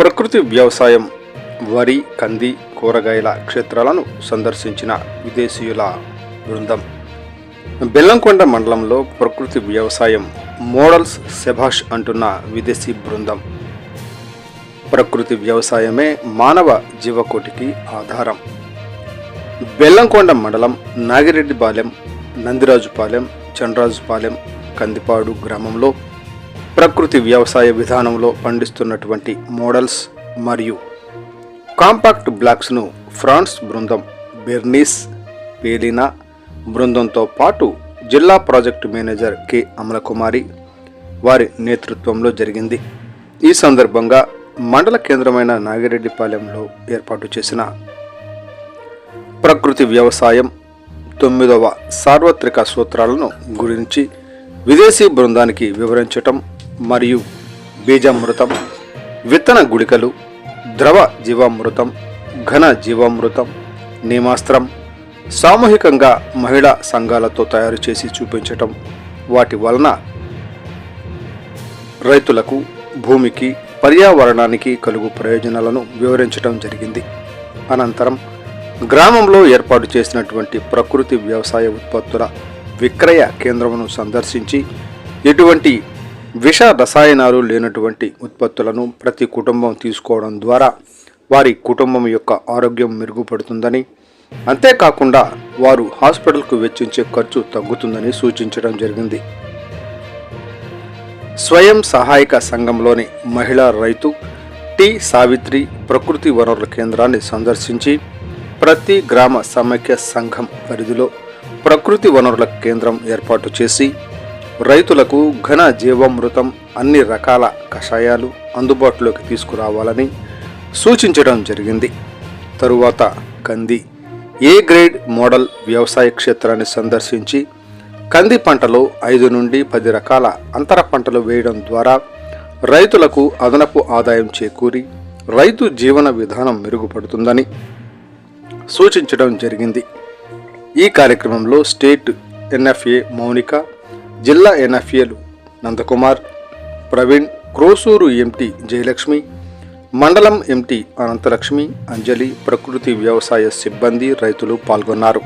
ప్రకృతి వ్యవసాయం వరి, కంది, కూరగాయల క్షేత్రాలను సందర్శించిన విదేశీయుల బృందం. బెల్లంకొండ మండలంలో ప్రకృతి వ్యవసాయం మోడల్స్ శభాష్ అంటున్న విదేశీ బృందం. ప్రకృతి వ్యవసాయమే మానవ జీవకోటికి ఆధారం. బెల్లంకొండ మండలం నాగిరెడ్డిపాలెం, నందిరాజుపాలెం, చండ్రాజుపాలెం, కందిపాడు గ్రామంలో ప్రకృతి వ్యవసాయ విధానంలో పండిస్తున్నటువంటి మోడల్స్ మరియు కాంపాక్ట్ బ్లాక్స్ను ఫ్రాన్స్ బృందం, బెర్నీస్ పేలినా బృందంతో పాటు జిల్లా ప్రాజెక్టు మేనేజర్ కె అమలకుమారి వారి నేతృత్వంలో జరిగింది. ఈ సందర్భంగా మండల కేంద్రమైన నాగిరెడ్డిపాలెంలో ఏర్పాటు చేసిన ప్రకృతి వ్యవసాయం 9వ సార్వత్రిక సూత్రాలను గురించి విదేశీ బృందానికి వివరించటం మరియు బీజామృతం, విత్తన గుళికలు, ద్రవ జీవామృతం, ఘన జీవామృతం, నీమాస్త్రం సామూహికంగా మహిళా సంఘాలతో తయారు చేసి చూపించటం, వాటి వలన రైతులకు, భూమికి, పర్యావరణానికి కలుగు ప్రయోజనాలను వివరించడం జరిగింది. అనంతరం గ్రామంలో ఏర్పాటు చేసినటువంటి ప్రకృతి వ్యవసాయ ఉత్పత్తుల విక్రయ కేంద్రమును సందర్శించి ఎటువంటి విష రసాయనాలు లేనటువంటి ఉత్పత్తులను ప్రతి కుటుంబం తీసుకోవడం ద్వారా వారి కుటుంబం యొక్క ఆరోగ్యం మెరుగుపడుతుందని, అంతేకాకుండా వారు హాస్పిటల్కు వెచ్చించే ఖర్చు తగ్గుతుందని సూచించడం జరిగింది. స్వయం సహాయక సంఘంలోని మహిళా రైతు టి సావిత్రి ప్రకృతి వనరుల కేంద్రాన్ని సందర్శించి ప్రతి గ్రామ సమైక్య సంఘం పరిధిలో ప్రకృతి వనరుల కేంద్రం ఏర్పాటు చేసి రైతులకు ఘన జీవామృతం, అన్ని రకాల కషాయాలు అందుబాటులోకి తీసుకురావాలని సూచించడం జరిగింది. తరువాత కంది ఏ గ్రేడ్ మోడల్ వ్యవసాయ క్షేత్రాన్ని సందర్శించి కంది పంటలో 5 నుండి 10 రకాల అంతర పంటలు వేయడం ద్వారా రైతులకు అదనపు ఆదాయం చేకూరి రైతు జీవన విధానం మెరుగుపడుతుందని సూచించడం జరిగింది. ఈ కార్యక్రమంలో స్టేట్ ఎన్ఎఫ్ఏ మౌనిక, జిల్లా ఎన్ఎఫ్ఏలు నందకుమార్, ప్రవీణ్, క్రోసూరు ఎంటీ జయలక్ష్మి, మండలం ఎంటీ అనంతలక్ష్మి, అంజలి, ప్రకృతి వ్యవసాయ సిబ్బంది, రైతులు పాల్గొన్నారు.